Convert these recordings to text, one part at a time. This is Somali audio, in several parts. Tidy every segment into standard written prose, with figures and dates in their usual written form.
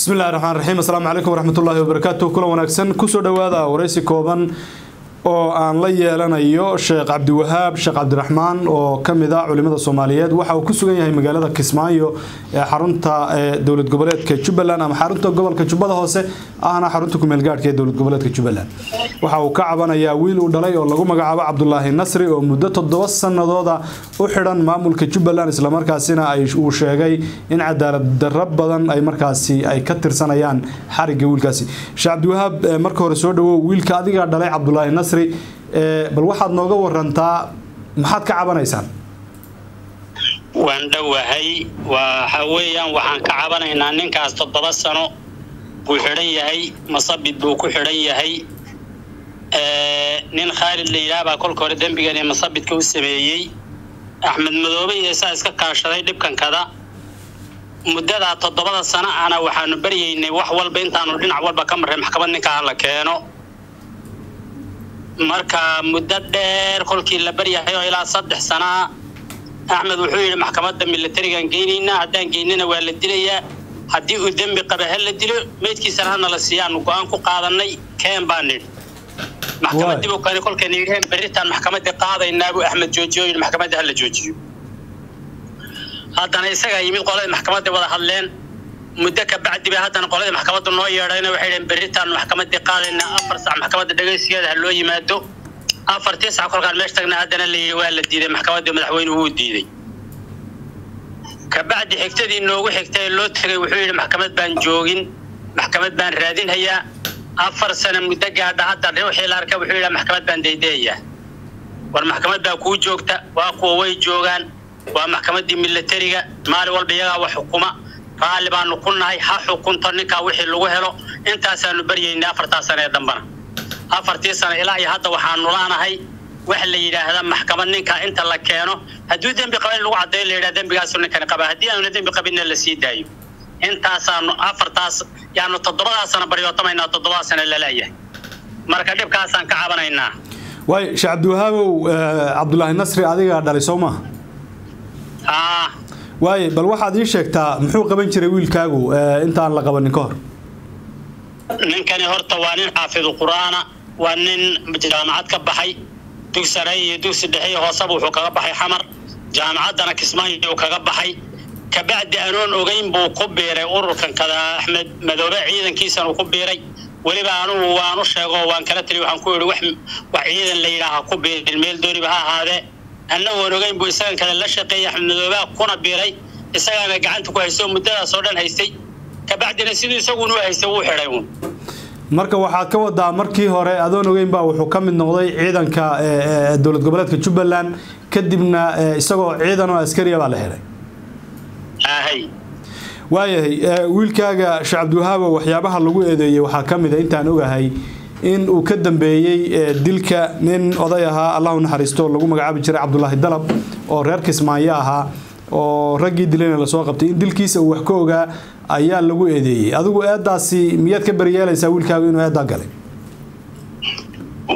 بسم الله الرحمن الرحيم. السلام عليكم ورحمة الله وبركاته. كل وناكسن كسر دوادا ورئيس كوبان oo aan la yeelanayo Sheekh Cabdi Wahaab Sheekh Cabdi Raxmaan oo kamid ah culimada Soomaaliyeed waxa uu ku sugan yahay magaalada Kismaayo ee xarunta dawlad goboleedka Jubbaland ama xarunta gobolka Jubbada Hoose ahna xarunta ku meel gaarka ee dawlad goboleedka Jubbaland waxa uu ka cabanayaa wiil uu dhalay oo lagu magacaabo Cabdullaahi Nasri oo muddo 7 sanadooda u xiran maamulka Jubbaland isla markaasina ay uu sheegay in cadaalad darro badan ay markaasi ay ka tirsanayaan xariga wiilkaasi Sheekh Cabdi Wahaab marka hore soo dhawo wiilka adiga dhalay Cabdullaahi Nasri bal waxaad nooga warantaa maxaad ka cabanaysaan waan dhawahay waxa weeyaan waxaan ka cabanaynaa ninkaas 7 sano buu xiran yahay masabid buu ku xiran yahay nin Khalid Leeyaba kolka hore dambigan ee masabidka u sameeyay Axmed Madoobe iyo iska kaashaday dhibkan kada muddada 7 sano ana waxaanu bariyeynay wax walba intaanu dhinac walba ka maray maxkamad ninka la keeno marka muddo dheer kolkii la bariyahay ilaa 3 sano Axmed wuxuu yiri maxkamadda militariga geynina hadaan geynina waa la dilayaa hadii uu dambi qaba hal la dilo meedkiisa hana la siiyaan go'aan ku qaadanay keen baanid maxkamadda buu kale kolkii yireen baritaan maxkamadda qaadaynaa buu Axmed joojiyo maxkamadda hal la joojiyo hadana isaga yimid qolada maxkamadda wada hadleen muddo ka bacdi ba hadana qolada maxkamadda noo yeedhayna waxay yireen baritaan maxkamadda qaadayna 4 saac maxkamadda dhageysigeeda loo yimaado 4 saac kolkaan meesha tagna hadana la waa la diiday maxkamadda madaxweynuhu uu diiday ka bacdi xigtadii noogu xigtay loo tagay wuxuu yiri maxkamad baan joogin maxkamad baan raadinhayaa 4 sano muddo gaadha hadda wixii la arkay wuxuu yiri maxkamad baan deedeeyaa war maxkamad baa ku joogta waa kuwa way joogan waa maxkamadda militariga maal walba iyaga wax xukuma qaaliban ku nahay ha xukunto ninka wixii lagu helo intaas aanu bariyeynaa 4 sano ee dambana 4 sano ilaa iyo hadda waxaan nolaanahay wax la yiraahdo maxkamad ninka inta la keeno haduu dambi qabin lagu cadeeyo la yiraahdo dambigaas ninkan qaba hadii aanu dambi qabin la sii daayo intaas aanu 4 yaanu 7 sano bariyootamayna 7 sano la leeyahay marka dhibkaas aan ka cabanaynaa way Sheekh Cabdi Wahaab Cabdullaahi Nasri adiga dhalay Soomaa way bal waxaad ii sheegtaa muxuu qaban jiray wiilkaagu inta aan la qabanin ka hor ninkan horta waa nin xaafid quraana waa nin jaamacad ka baxay dugsiga iyo dugsiga dhexe hoose wuxuu kaga baxay xamar jaamacadana Kismaayo kaga baxay ka bacdi aanoon ogeyn buu ku beeray ururkan kada Axmed Madoobe ciidankiisa uu ku beeray waliba aanu sheego waan kala tiri waxaan ku yiri wax ciidan la yiraahdo ku beeray meel dooniba ha ahaade annagu ogeyn buu isaga kala la shaqeeyay Axmed Madoobe kuna beeray isagana gacanta ku haysto muddadaas oo dhan haystay ka bacdina sidoo isagu uu haystay uu xiray marka waxaad ka wadaa markii hore adoon ogeyn baa wuxuu ka mid noqday ciidanka dawlad goboleedka Jubbaland kadibna isagoo ciidan oo askari ah la xiray waayahay wiilkaaga Sheekh Cabdi Wahaab waxyaabaha lagu eedeeyay waxa kamid ah intaan ogahay in uu ka dambeeyay dilka nin oday ahaa Allahu naxariisto lagu magacaabi jiray Cabdullaahi Dalab oo reer Kismaayo ahaa oo ragii dilayna la soo qabtay in dilkiisa uu wax ka ogaa ayaa lagu eedeeyay adigu eedaasi miyaad ka bariyeelaysaa wiilkaagu inuu eedaa galay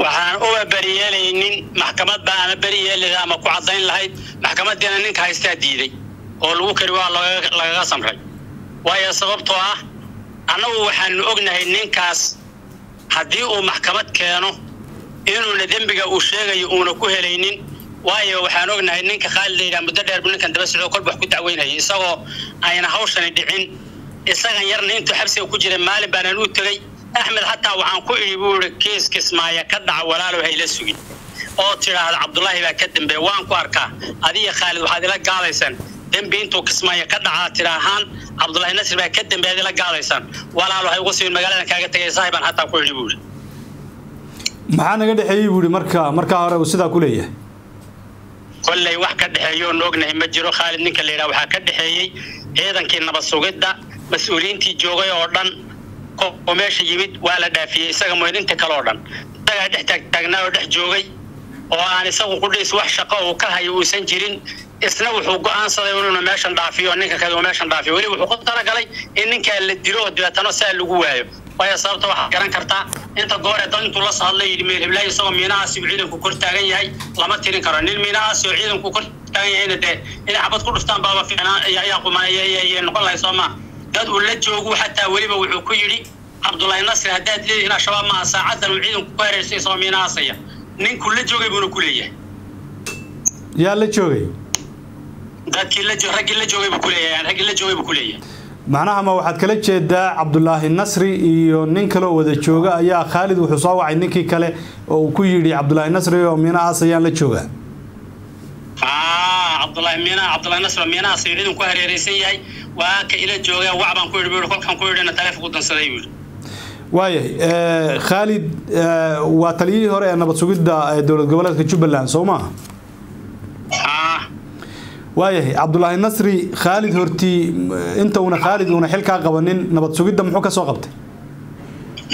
waxaan u bariyeelaynin maxkamad baan bariyeelay ama ku cadeyn lahayd maxkamadana ninka haysta diiday oo lagu kari waa laga samray waayo sababtoo ah anagu waxaan ognahay ninkaas hadii uu maxkamad keeno inuu dambiga uu sheegayo uu ku helaynin waayo waxaan ognahay ninka Khalid Leeyaba muddo dheer ninkan daba socdo kolba wax ku dacweynay isagoo ayna hawshan dhicin isaga yarna intuu xabsiga ku jiray maalin baan u tagay Axmed hatta waxaan ku iibuu kiis Kismaayo ka dhac walaalo hay la sugin oo tiraahdo Cabdullaahi baa ka dambeeyay waan ku arkaa adiga Khalid waxaad ila gaadaysan dambi intuu Kismaayo ka dhaca tiraahan Cabdullaahi Nasri baa ka dambeeyay ila gaadaysan walaalo hay ugu soo magaalada kaaga tagay saaxiban hatta ku iibuu maxaa naga dhaxeeyay buu marka hore uu sida ku leeyahay kullay wax ka dhaxeeyo noognahay ma jiro Khalid ninka leeyahay waxa ka dhaxeeyay ciidankii nabad sugidda mas'uuliyiintii joogay oo dhan oo meesha yimid waa la dhaafiyay isaga mooyinta kale oo dhan daga dhex taagnaa oo dhex joogay oo aan isagu ku dhis wax shaqo oo ka hayo uusan jirin isna wuxuu go'aansaday inuu meeshan dhaafiyo ninka kale oo meeshan dhaafiyo wali wuxuu ku talagalay in ninka la dilo oo dibatano saa lagu waayo way sababta wax garan kartaa inta goor ee intuu la saadlay meel hiblay isagoo miinaas ciidanku kor taagan yahay lama tirin karo nin miinaas ciidanku kor taagan yahay in xabad ku dhuftaan baaba fiicnaa ayaa qumaayay noqon lahayd Soomaa dad uu la joogo xataa waliba wuxuu ku yiri Abdullahi Nasri hadaad leeyahay shabaab ma saacadan uu ciidan ku hareersay Soomaaliya ninku la joogay buu ku leeyahay yaa la joogay dadkii la joogay buu ku leeyahay ragii la joogay buu ku leeyahay macnaha ma waxaad kala jeedaa Abdullahi Nasri iyo nin kale wada jooga ayaa Khalid wuxuu soo wacay ninkii kale oo uu ku yiri Abdullahi Nasri oo miinaas ayaan la joogaa Abdullahi Nasri miinaas ciidan ku hareeraysan yahay waa ka ila jooga wacban ku yiri kolkan ku yiri telefoon dansaday buu waayahay Khalid waa taliyihii hore ee nabad sugidda dawlad goboleedka Jubbaland Soomaa waayahay Abdullahi Nasri Khalid horti inta una Khalid una xilka qabanin nabad sugidda muxuu ka soo qabtay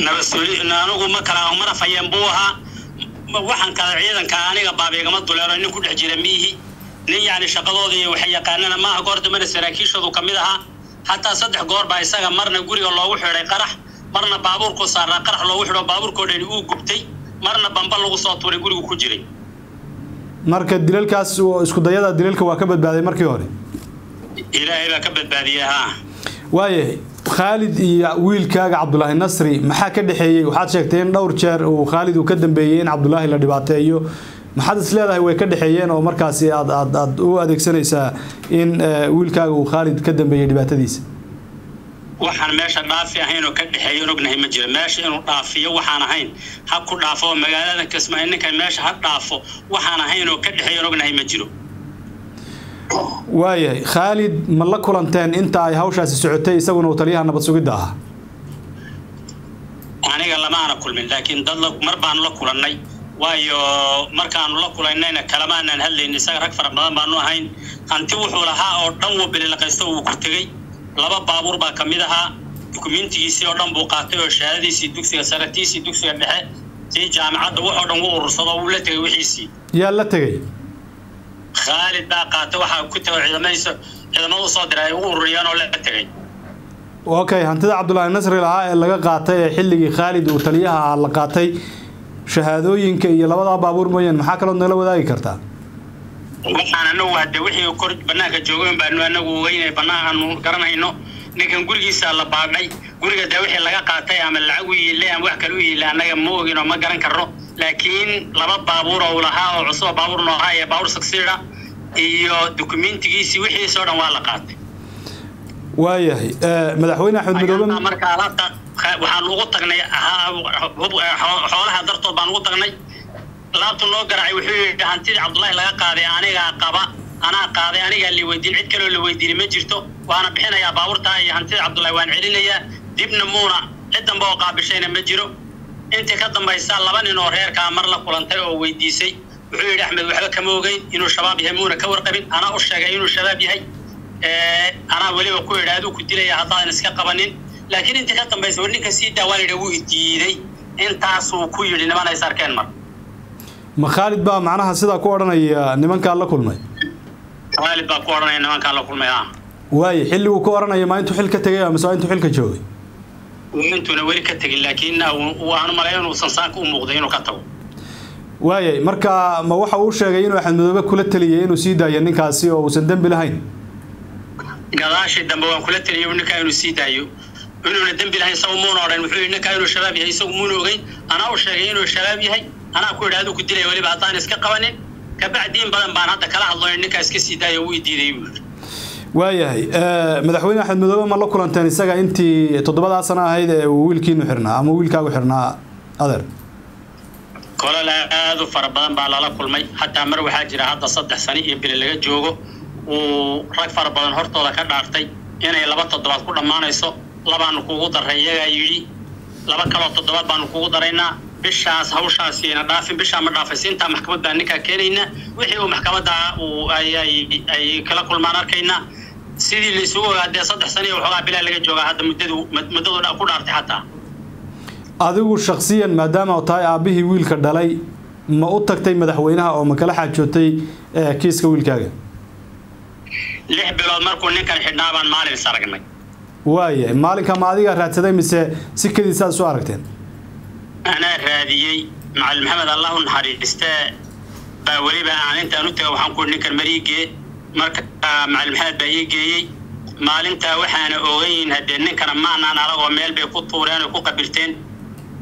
nabad sugidda anagu ma kala umar fayeen buu ahaa waxaan kala ciidanka aniga baabeegama duleero nin ku dhex jira miihi nin yaani shaqadoodii waxay yaqaanana ma aha goorta mana saraakiishadu kamid aha hatta saddex goor baa isaga marna guriga loogu xiray qarax marna baabuurku saaraa qarax loogu xiro baabuurkoodani uu gubtay marna bamba lagu soo tuuray gurigu ku jiray marka dilalkaas isku dayada dilalka waa ka badbaaday markii hore ilaahay baa ka badbaadiyay ha waayahay Khalid iyo wiilkaaga Abdullahi Nasri maxaa ka dhaxeeyay waxaad sheegtay in dhowr jeer uu Khalid uu ka dambeeyay in Abdullahi la dhibaateeyo maxaad isleedahay way ka dhaxeeyeen oo markaasi aad u adeegsanaysaa in wiilkaaga uu Khalid ka dambeeyay dhibaatadiisa waxaan meesha dhaafi ahayn oo ka dhaxeeyo ognahay ma jiro meesha inuu dhaafiyo waxaan ahayn ha ku dhaafo magaalada Kismaayo ninka meesha ha dhaafo waxaan ahayn oo ka dhaxeeyo ognahay ma jiro waayahay Khalid ma la kulanteen inta ay hawshaasi socotay isaguna uu taliyaha nabad sugidda ah aniga lama ana kulmin laakiin dad mar baan la kulannay waayo markaan la kulaynayna kalamaanan hadlayn isaga rag fara badan baanu ahayn hanti wuxuu lahaa oo dhan uu bilaqaysto uu ku tagay laba baabuur baa kamid aha dukumeentigiisii oo dhan buu qaatay oo shahaadadiisii dugsiga saratiisii dugsiga dhexe si jaamacadda wuxuu dhan u urursado uu la tagay wixiisii yaa la tagay Khalid baa qaatay waxa ku tagay ciidamadu soo diray uu ururiyaan oo la tagay okay hantida Abdullahi Nasri lahaa ee laga qaatay xilligii Khalid uu taliyaha la qaatay shahaadooyinka iyo labada baabuur mooyeen maxaa kale oo nala wadaagi kartaa waxaan anagu hadda wixii kor banaanka joogeen baan anagu weynay banaanka garanayno ninkan gurigiisa la baadhay guriga da wixii laga qaatay ama lacag u yeelay ama wax kale u yeelay anaga ma ogin oo ma garan karno laakiin laba baabuur oo lahaa oo cusub baabuur nooca ee baabuur saksiira iyo dokumentigiisii wixii soo dhan waa la qaatay waayahay madaxweyne Axmed Madoobe marka alaabta waxaan ugu tagnay xoolaha dartood baan ugu tagnay laabtu noo garaacay wuxuu yiri hantida Abdullahi laga qaaday aniga qaba ana qaaday aniga li weydiin cid kale oo la weydiin ma jirto waana bixinayaa baabuurta iyo hantida Abdullahi waan celinayaa dibna muuna cid dambe oo qaabishayna ma jiro inta ka dambaysa laba nin oo reerka mar la kulantay oo weydiisay wuxuu yiri Axmed waxba kama ogeyn inuu shabaab yahay muuna ka warqabin ana u sheegay inuu shabaab yahay ana waliba ku yiraahdo ku dilaya haddaan iska qabanin laakiin inta ka dambaysa ninka si daawalay uu diiday intaas uu ku yiri niman ay sarkeen mar ma Khalid baa macnaha sida ku oranaya nimanka la kulmay Khalid baa ku oranaya nimanka la kulmay waay xilli uu ku oranaya ma intuu xilka tagay ama soo intuu xilka joogay intuna wali ka tagin laakiin waanu maleeyay inuu sansaanka u muuqday inuu ka tago waay marka ma waxa uu sheegay inuu Axmed Madoobe kula taliyay inuu sii daayo ninkaasi oo uusan dambi lahayn gadaashii dambe waan kula taliyay ninka inuu sii daayo inuu dambi lahayn saw muuna oran wuxuu ninka inuu shabaab yahay isagu muuna ogeyn ana u sheegay inuu shabaab yahay ana ku yiraahdo ku dilay waliba haddaan iska qabanin ka bacdiin badan baan hadda kala hadlay ninka iska sii daayo uu diiday waayahay madaxweyne Axmed Madoobe ma la kulanteen isaga intii 7 sano ahayd ee wiilkiinu xirnaa ama wiilkaagu xirnaa adeer kala aad u fara badan baa la kulmay hatta mar waxa jira hadda 3 sano iyo bil laga joogo oo rag fara badan hortooda ka dhaartay inay 2 toddobaad ku dhamaanayso labaan kuugu daray iyaga yiri 2 kala toddobaad baan kuugu daraynaa bishaas hawshaasina dhaafin bisha ma dhaafaysinta maxkamadda ninka keenayna wixii uu maxkamadda uu ay kala kulmaan arkayna sidii la isugu ogaadee 3 sano iyo waxa bilaa laga jooga hadda muddadu ku dhaartay hatta adigu shakhsiyan maadaama uu tahay aabihii wiilka dhalay ma u tagtay madaxweynaha oo ma kala xaajootay kiiska wiilkaaga 6 bilood markuu ninkan xidhnaa baan maalin saragnay waaye maalinka ma adiga raadsaday mise si kadiisa soo aragteen أنا راديي مع محمد الله نحرسته بولي بقى عن أنت نوتة وحنقول نكر مريجي مع المحمد بيجي maalinta waxaana ogeyn hadee ninkana maanaan aragoo meel bay ku tuureen oo ku qabilteen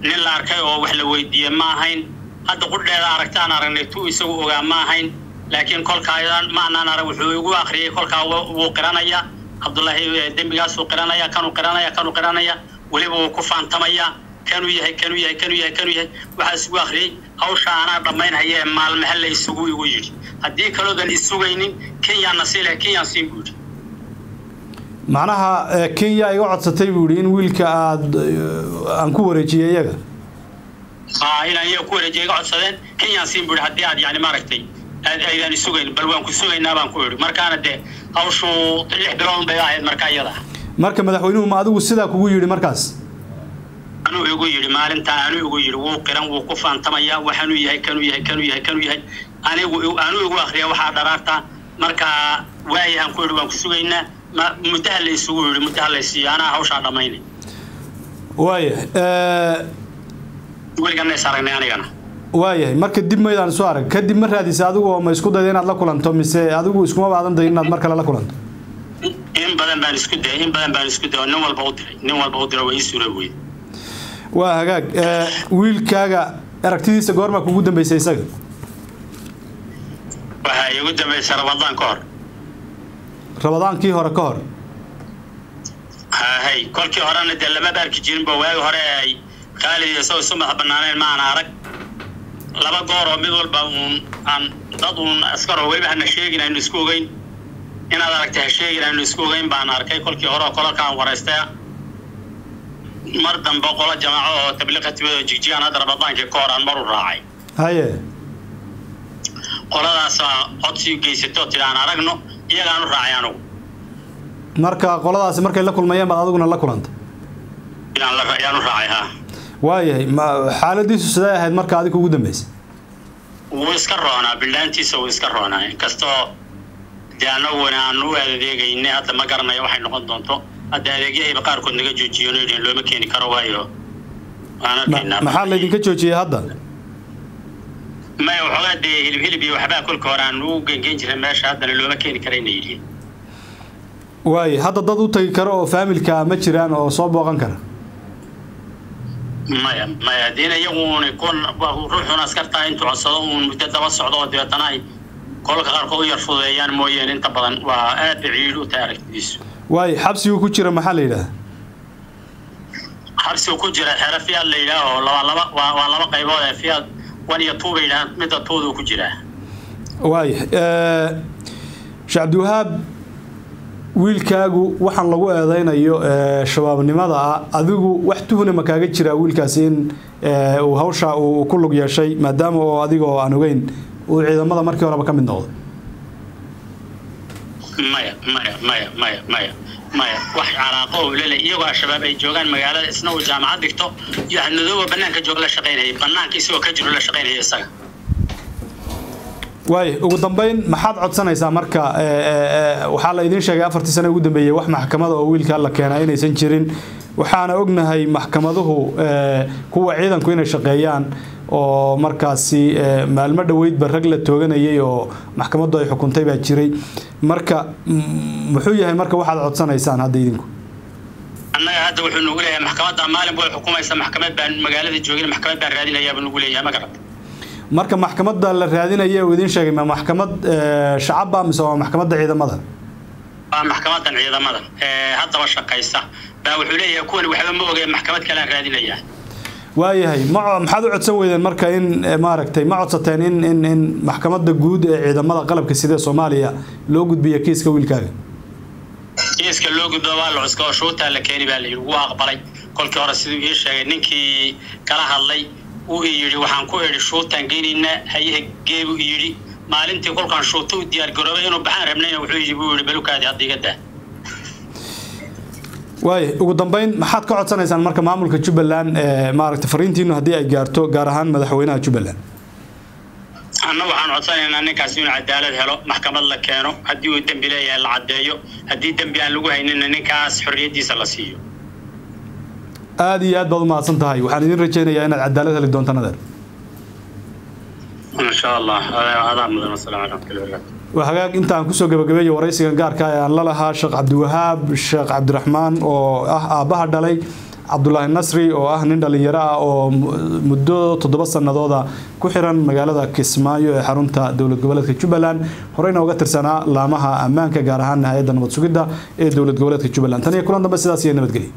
nin la arkay oo wax la weydiiyay ma ahayn hadda qudheeda aragtaan aragnay tuu isagu ogaa ma ahayn laakiin kolkaaydan maanaan arag wuxuu igu akhriyay kolkaa wuu qiranaya Cabdullaahi dembigaas uu qiranaya kanu qiranaya waliba uu ku faantamaya kanu yahay waxa isugu akhriyay hawsha ana dhamaynaya maalmaha la isugu igu yiri haddii kaloodan isugaynin Kenya nasiile Kenya Simbuudi macnaha Kenya iga codsatay buu in wiilka aan ku wareejiyay iyaga ila iyaga ku wareejiyay iga codsadeen Kenya Simbuudi haddii aad yani maaragtay aydan isugayn bal waan ku sugaynaa baan ku yiri markaana de hawshu 6 bilood bay ahayd markaa iyada marka madaxweynuhu ma adigu sida kugu yiri markaas anuu igu yiri maalinta anuu igu yiri wuu qiran wuu ku faantamaya waxaanu yahay kanu yahay anuu igu akhriya waxa dharaarta marka waayahan ku yiri waan ku sugaynaa muddaha la isugu yiri muddaha la siiyana hawsha dhamaynay weligan saragnay anigana waayahay marka dib maydaan soo arag kadib ma raadisay adigu ma isku dayday inaad la kulanto mise adigu iskuma baadan day inaad mar kale la kulanto in badan baan isku day nin walba u diray way suuray way waa hagaag wiilkaaga aragtidiisa goorma kugu dambeysay isaga waxa igu dambeysay Ramadaankii hore ka hor hay kolkii horena de lama baarki jirin ba waagi hore ay qaaliyo soo sumax banaaneen ma ana arag laba goor oo mid walba aan dad askar oo waliba hana sheegin inuu isku ogeyn inaad aragtay sheegin inuu isku ogeyn baan arkay kolkii hore oo kolkaan wareystay mar dambe qola jamaaco oo tabliiqatibada jigjiyaan hadda Ramadaankii ka hor aan mar u raacay haye qoladaas codsi geysato tiraan aragno iyagaan u raacay anigu marka qoladaas markay la kulmayeen baad adiguna la kulantay yaan u raacay ha waayahay xaaladiisu sidee ahayd marka adiga ugu dambeysay wuu iska roonaa bilaantiisa wuu iska roonaa inkastoo jaanowna aanu adeegaynay hadda ma garanayo waxay noqon doonto hadda adeegyada qaarkood naga joojiyeen in looma keeni karo waayo maxaa la idinka joojiyay hadda ما وحده hilib iyo waxba kulka horaan uu geengeen jiray meesha hadda looma keeni karayna yiri way hadda dad u tagi karo oo familka ma jiraan oo soo booqan kara maya deena iyagu kun ruuxuna askarta intuu codsado muddo daba socdo oo deetanay kolka qaarkood yar fudeeyaan mooyeen inta badan waa aad ciid u taariikhdiisu way xabsigu ku jira maxaa la yiraahdaa xabsigu ku jira xarafiyaad la yiraahdo laba qaybood ee fiyaad waniya tuubeyna mid toodu ku jira way Sheikh Wahab wiilkaagu waxaan lagu eedeynayo shabaabnimada adigu wax tuhuna ma kaaga jira wiilkaas in uu hawsha uu ku lug yeeshay maadaama oo adiga oo aan ogeyn uu ciidamada markii hore ka mid noqday maya wax calaaqo leeyahay iyagoo shabaab ay joogan magaalada isna uu jaamacad dhigto iyo hanadooba banaanka joog la shaqeynayay banaanka isagoo ka jiro la shaqeynayay isaga way ugu dambeyn maxaad codsanaysaa marka waxa la idin sheegay 4 sano ugu dambeeyay wax maxkamada oo wiilka la keenay inaysan jirin waxaana ognahay maxkamaduhu kuwa ciidanku inay shaqeeyaan oo markaasi maalmo dhaweyd barag la tooganayay oo maxkamadu ay xukuntay baa jiray marka muxuu yahay marka waxaad codsanaysaan hadda idinku annaga hadda wuxuu nagu leeyahay maxkamadda maalin buu xukumaysa maxkamad baan magaalada joogin maxkamad baan raadinayaa buu nagu leeyahay ma garad marka maxkamadda la raadinayo oo idin sheegay ma maxkamad shacab ah mise maxkamadda ciidamada maxkamadda ciidamada hadda shaqaysta baa wuxuu leeyahay kuwan waxba ma ogay maxkamad kale raadinaya waayahay maxaad u codsan weydeen marka in maaragtay ma codsateen in maxkamadda guud ee ciidamada qalabka sida Soomaaliya loo gudbiyo kiiska wiilkaaga kiiska loo gudbiyo waa la cuskaa shuuta la keenay baa la yiri waa aqbalay kolkii hore sidoo ii sheegay ninkii kala hadlay uu yiri waxaan ku eedhi shuutan geynina hayaha geebu yiri maalintii kolkaan shuuto u diyaar garoobay inuu baxaan rabnayna wuxuu yiri balukaadi adiga way ugu dambeyn maxaad ka codsanaysaan marka maamulka Jubbaland maaragtay fariintiinu hadii ay gaarto gaar ahaan madaxweynaha Jubbaland anna waxaan codsanaynaa ninkaas inuu cadaalad helo maxkamad la keeno hadii uu dambi leeyahay la cadeeyo hadii dambi aan lagu haynin ninkaas xorriyadiisa la siiyo aad iyo aad baad u mahadsan tahay waxaan idin rajaynayaa inaad cadaalad heli doontaan adeer insha Allah hada mudan salaamu alaykum وحقاق انت عن كسو قبقبية ورئيسي قاركا أن لها شيخ عبد الوهاب الشيخ عبد الرحمن وآبها دالي عبد الله النصري oo nin dhalinyaro ah oo muddo 7 sanadooda ku xiran magaalada Kismaayo ee xarunta dawlad goboleedka Jubbaland horeyna uga tirsanaa laamaha ammaanka gaar ahaan hay'adda nabad sugidda ee dawlad goboleedka Jubbaland tan iyo kulan dambe sidaas iyo nabadgelyo